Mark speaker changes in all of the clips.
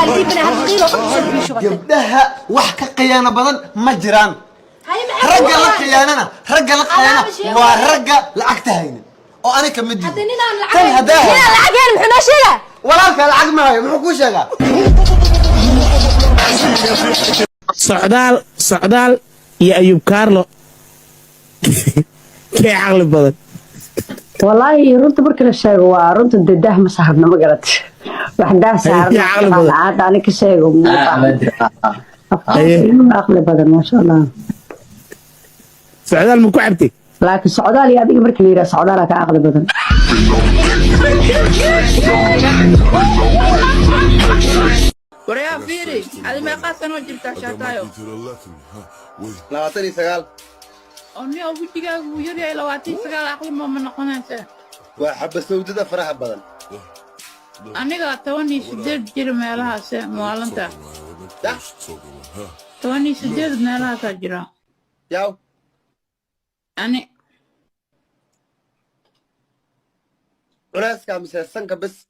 Speaker 1: بالي بنا هالقيل
Speaker 2: جبدها وحكة قيانة بدن مجران رجع لك قياننا رجع لك قيانة ورجع لعكتهين وأنا كمدي كم هداها
Speaker 1: لا العقل محنا شيء
Speaker 2: ولا العقل ما هي محكوش يا
Speaker 3: socdaal iyo ayub kaarlo kee caqli badan
Speaker 4: والله runta markii la sheego waa runta dedah ma saarna ma garat wax daa saaran aad aan ka sheego aqli badan ma sha Allah
Speaker 3: socdaal ma ku cabtay
Speaker 4: laakiin socdaal iyo adiga markii la yiraahdo socdaal ka aqli badan
Speaker 5: وريا فيري هذه ما قاسنا وجبتها شاتايو
Speaker 2: لا أعطني سجال
Speaker 5: أني أبو تيجا ويري لو أعطي سجال أقول ما من قناته
Speaker 2: وحب سودة فرح بدن
Speaker 5: أنا قاعد توني سجل جري مالها سه معلنته توني سجل مالها تجرا
Speaker 2: ياو
Speaker 5: أنا
Speaker 2: وناس كم سنك بس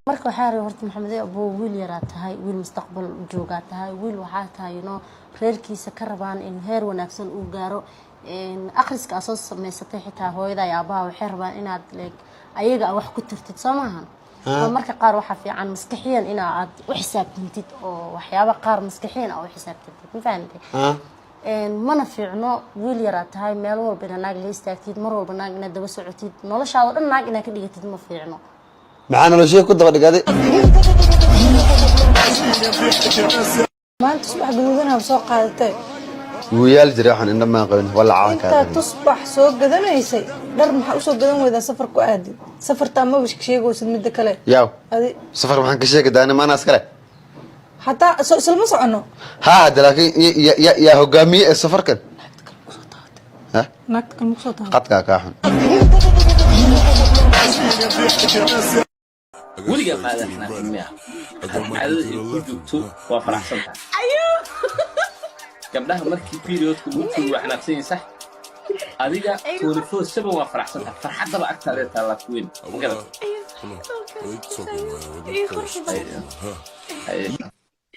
Speaker 6: marka waxaa ri horta maxamed abuu wiil yaraa tahay wiil mustaqbal jooga tahay wiil waxaa tahay reerkiisa ka rabaan in heer wanaagsan uu gaaro akhriska soo sameysatay xitaa hooyada iyo aabaha waxay rabaan inaad ayaga wax ku tirtid Soomahan marka qaar waxa fiican maskaxiyan inaad u xisaabtantid oo waxyaabo qaar maskaxiyan oo xisaabtantid ma fahamtay mana fiicno wiil yaraa tahay meel walba naag la istaagtid mar walba naag inaad daba socotid noloshaada dhan naag inaad ka dhigatid ma fiicno
Speaker 2: معانا لو شيء كنت بدي قاعد
Speaker 1: ما تصبح قدودنا وسوق قادتي
Speaker 2: ويا الجراحة إنما قلنا ولا عاك
Speaker 1: أنت تصبح سوق قدنا يسي در محا سوق قدنا وإذا سفر كوادي سفر تام وش كشيء وسد مدة كله
Speaker 2: ياو
Speaker 1: هذه
Speaker 2: سفر محن كشيء كده أنا ما ناس كله
Speaker 1: حتى سلمس عنه
Speaker 2: هذا لكن يا هو جميع السفر كده ها
Speaker 1: نكتك المقصود
Speaker 2: قد كاحن
Speaker 7: ولقى هذا احنا في المياه عدد وجوبته وفرحسنتها قبلها مركي بيريود كنتو واحنا قسين صح adiga 24/7 وفرحسنتها فرحة طبعا أكثر تلا كوين مقرد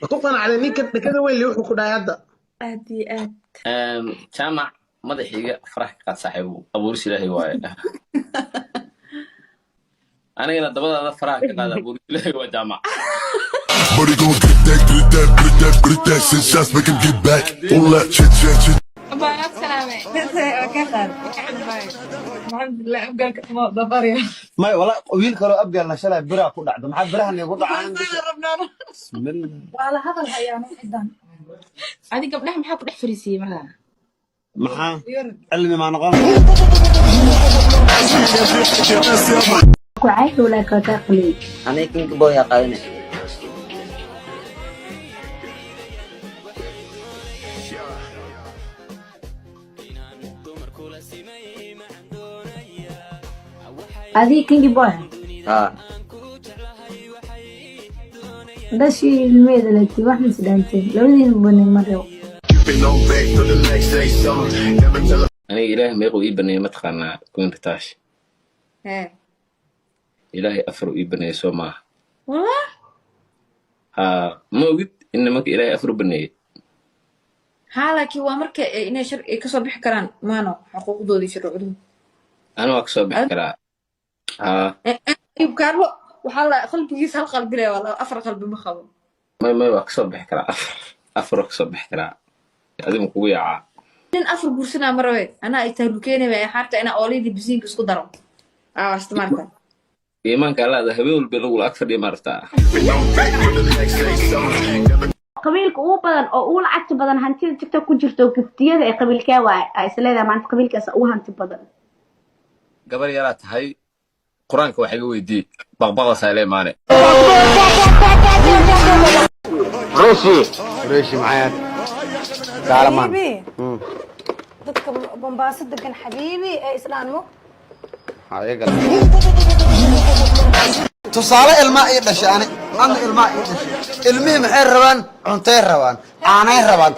Speaker 3: تقطن على نيك كذا وين اللي يوحو كده هذا
Speaker 1: أدي
Speaker 7: جامع مدحيقة فرح قد صاحبه أبو رسي لهي واي أنا قلت دبضة هذا فرح قد أبو رسي لهي واي جامع
Speaker 5: باي السلامة كثر الحمد لله أبقى ما ضفري
Speaker 2: ما والله ويل كانوا أبقى لنا شلة برا كل عدم حد برا اللي يقول عن بسم الله
Speaker 1: وعلى هذا الحياة حدان
Speaker 5: هذه قبلها محاك نح فريسي مثلا
Speaker 2: محا علمي ما نقول
Speaker 4: وعايش ولا كتاقلي
Speaker 8: أنا كنت بويا قاينة
Speaker 4: هذه كينج بوي ده شيء الميدة التي واحد سدانتين لو دين بني مرة
Speaker 7: أنا إله ما يقول إبني متخنا كون رتاش إلهي أفرو إبني سوما
Speaker 5: والله
Speaker 7: ما وجد إنما إلهي أفرو بني
Speaker 5: حالك هو مركة إنه كسر بحكران ما أنا حقوق دودي شرعهم
Speaker 7: أنا أكسب بحكرا
Speaker 5: أيوب كارلو وحالا قلبي يسهل قلبي لي والله أفر قلبي مخاوم
Speaker 7: ما أكسب بحكرا أفر أكسب بحكرا هذه مقوية
Speaker 5: nin afar guursanaa ma rabe anaa ay tahlukeena bay xarta ina oolidi bisiinka isku daro istimaarka
Speaker 7: iimaanka allaada habeen walba lagu ag fadhiya maartaa
Speaker 6: qabiilka ugu badan oo ugu lacagta badan hantida TikTok ku jirto giftiyada ee qabiilka waa ay isleedahay maanta qabiilkaas ugu hanti badan
Speaker 7: gabar yara tahay quraanka waxa iga weydiiyay baqbaqa Saleemaane
Speaker 2: ريشي معايا تعال مان
Speaker 1: dadka Bombaaso degan xabiibi ee islaanmo
Speaker 2: هاي قال تصالح الماء يدش أنا أنا المهم حير روان عنتير روان أنا روان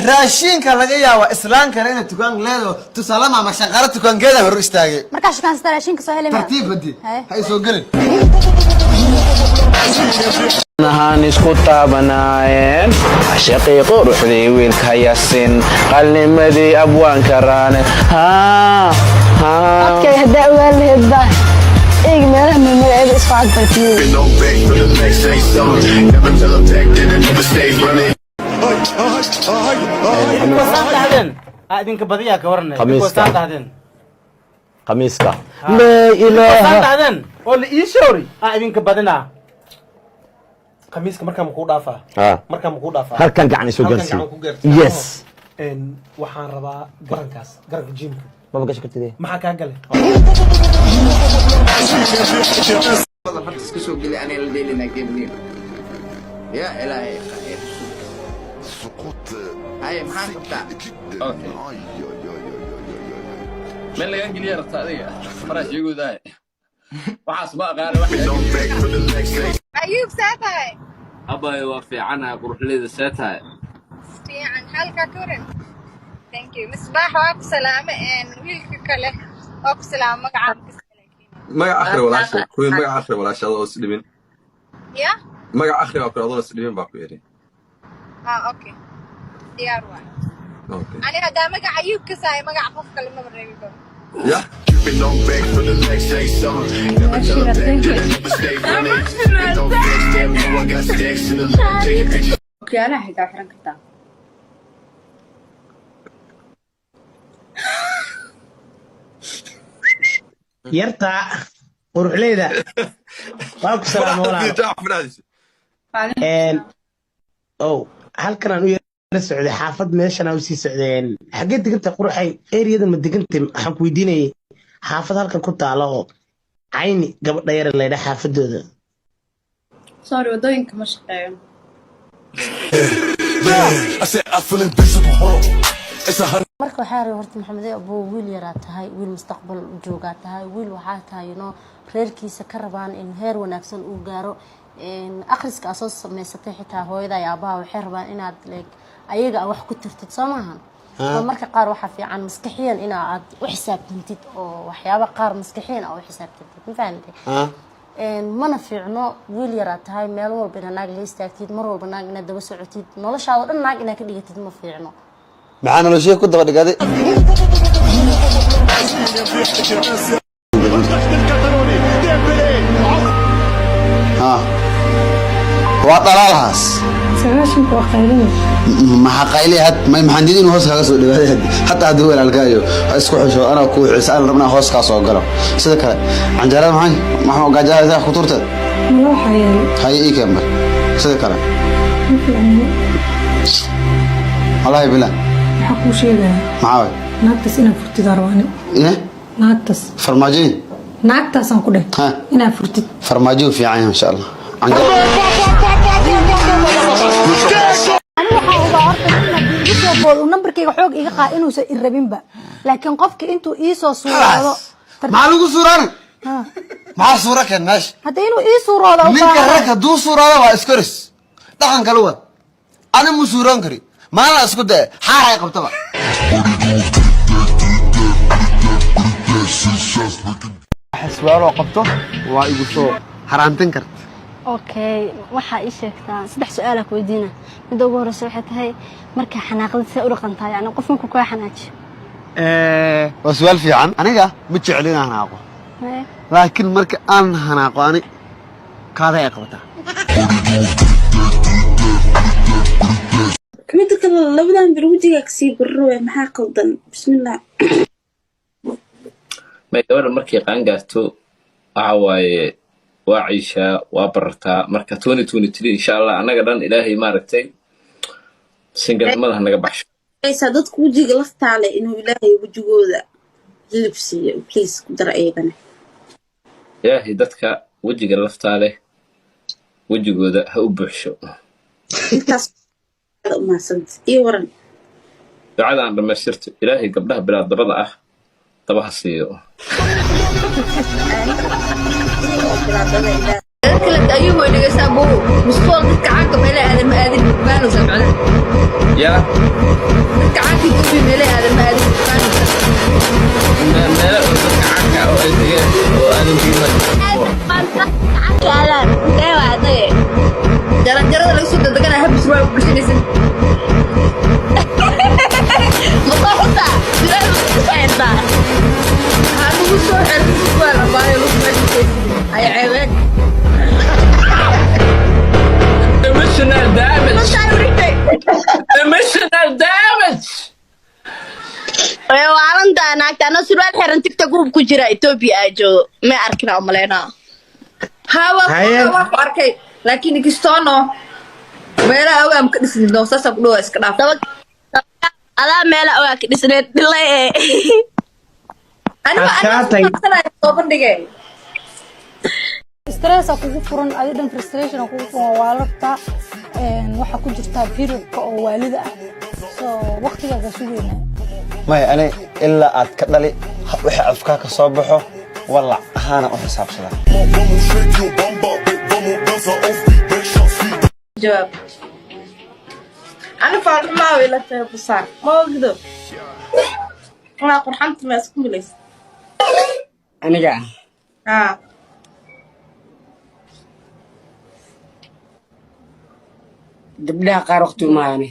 Speaker 2: راشين كان لقيا وإسلام كان هنا تكون ليدو تسلم مع شغالة تكون كذا في الرستاجي
Speaker 6: مركز كان راشين كسهل ما
Speaker 2: ترتيب بدي هاي سوقل
Speaker 9: nahan isku taabanaayeen shaqii quruxdii wiilka yasin qalnimadii abwaanka raane
Speaker 6: adkay hadaa waalheedba eeg meelaha magaceeda isku cadbartiyay
Speaker 3: idinka badiyaa ka waranay
Speaker 9: khamiiska
Speaker 3: la ilaaha oo la ii shoori idinka badinaa khamiiska markaa ma ku dhaafaa
Speaker 9: halkan gacan isu galsi yes
Speaker 3: waxaan rabaa garanka jiimka
Speaker 9: ma gasho kartidee
Speaker 3: maxaa kaa galay
Speaker 10: iska soo geli anay la deelinaa geemniin ya ilaahay هاي محان قبطع
Speaker 7: اوكي من اللي قال لي رحت هذه فراش يقول ذاي وحاس ما غير واحد
Speaker 11: ايوب ساتاي
Speaker 7: ابا يوفي عنها بروح لي ساتاي
Speaker 11: في عن حلقه كورن ثانك يو مصباح واك سلامه ان ويلك كله واك سلامه مقعد
Speaker 12: ما اخر ولا شيء كوين ما اخر ولا شيء مسلمين
Speaker 11: يا
Speaker 12: ما اخر وكل مسلمين باكو يري
Speaker 11: اوكي ديار واحد أنا هذا مقع أيوب كساي مقع خوف كلمة بالريبي
Speaker 12: يا
Speaker 5: اوكي انا حيقع فرنك تا
Speaker 3: يرتع وروح ليدا واك سلام ولا او هل كان سعودي حافظ ماشان او سي سعودين حقيت دغنت قروحي اريدا ما دغنت waxaan ku weydiinay xaafad halkan ku taalo ayni gabadha yar leeyahay xaafadooda
Speaker 5: sorry wadooyinka ma shaqeeyo
Speaker 6: marka waxaa ri horta maxamed abuu wiil yar tahay wiil mustaqbal jooga tahay wiil waxa tahay reerkiisa ka rabaan in heer wanaagsan uu gaaro akhriska soo sameysatay xitaa hooyada iyo aabaha waxay rabaan inaad ayaga wax ku tirtid Soomahan marka qaar waxa fiican maskaxiyan inaad u xisaabtantid oo waxyaabo qaar maskaxiyan oo xisaabtantid ma fahamtay mana fiicno wiil yar tahay meel walba inaad la istaagtid mar walba inaad daba socotid noloshaada dhan inaad ka dhigatid ma fiicno
Speaker 2: maxaa noloshiisa ku daba dhigaaday وطلالهاس
Speaker 1: سماشن وقايلين
Speaker 2: ما حقايلي هاد ما محندين هوس كاga soo dhawaad hatta haduu walaalkaayo isku xusho ana ku xiisaan rabnaa hoos ka soo galo sida kale anjara maxaa gaajada ku turtay
Speaker 1: ma waxayeen
Speaker 2: hay ii kambar sida kale wallahi bilaa
Speaker 1: waxa ku sheegay
Speaker 2: maxaa
Speaker 1: naagtas ina furtid arwaani naagtas
Speaker 2: farmaajiin
Speaker 1: naagtas aan ku dhahay ina furtid
Speaker 2: farmaajiin fiican insha Allah
Speaker 6: numberkayga xoog iga qaa inuusan irabinba laakiin qofka intuu ii soo suurado
Speaker 2: maxaa lagu suuraan maxaa suura kan meesh
Speaker 6: hadda inuu ii suurado
Speaker 2: ninka ragga duu suurado waa iskoris dhaqan kale wad ana mu suuran kari maana isku day xaaray qabtaba xisbaaro qabto waa igu soo haraantin karta
Speaker 6: okay waxa ii sheegtaa saddex su'aal ku weydiina mid ugu horeysa waxay tahay marka xanaaqada si u dhaqantaa yani qof markuu ka xanaaji
Speaker 2: waa su'aal fiican aniga ma jeclina xanaaqo laakiin marka aan xanaaqo ani kaada ay qabtaa
Speaker 5: kamid kale labadan bir wajiga ka sii barro maxaa qaldan bismillaah
Speaker 7: ma gabadha markay qaan gaarto waxa waaye وعيشة وبرتا مركا 2023 إن شاء الله أنا قدرن إلهي ما ركتي سنجل ما ده نجبحش.
Speaker 5: إيش هذا كوجي غلطت على إنه إلهي وجوده لبسي بليز قدر أيضا.
Speaker 7: يا هدتك وجي غلطت عليه وجوده هو بحشو.
Speaker 5: ما صدق إيه ورن.
Speaker 7: بعد عن لما صرت إلهي قبلها بلاد رضعه طبعا السيو.
Speaker 5: كلت أيوه اللي جسابه مسطول تكعاك ملا هذا المآذن مانو سمعنا
Speaker 7: يا
Speaker 5: تكعاك يجيب ملا هذا المآذن مانو
Speaker 7: ما لا تكعاك وأنا
Speaker 6: كلام ده وعدي
Speaker 5: جرى لو سود ده كان أحب سواء بكشنيسن
Speaker 6: مصاحبة لا مصاحبة
Speaker 5: هذا هو سؤال ولا بايو أي عيبك
Speaker 7: emotional damage emotional damage
Speaker 6: وعلنت أنا سؤال حرن تكتبوا بكجرا إثيوبيا جو ما أركنا ملينا
Speaker 5: هوا أركي لكن كيستانو ميلا أوي أم كدسين دوسا سبلو إسكراف
Speaker 6: ألا ميلا أوي كدسين دلي
Speaker 5: أنا طبعا دقيقة
Speaker 1: stress kugu furan adidan frustration kugu furan waa lafta waxa ku jirta period oo waalida ah so waqtiga sugayna
Speaker 2: may ana illa aad ka dhali waxa afka ka soo baxo walac ahaana u xisaabsada
Speaker 5: جواب أنا فاهم ما ولا تبصر ما أقدر أنا قرحنت ما أسكت ليس
Speaker 8: أنا جا gabdhaha qaar waqti uma hayaan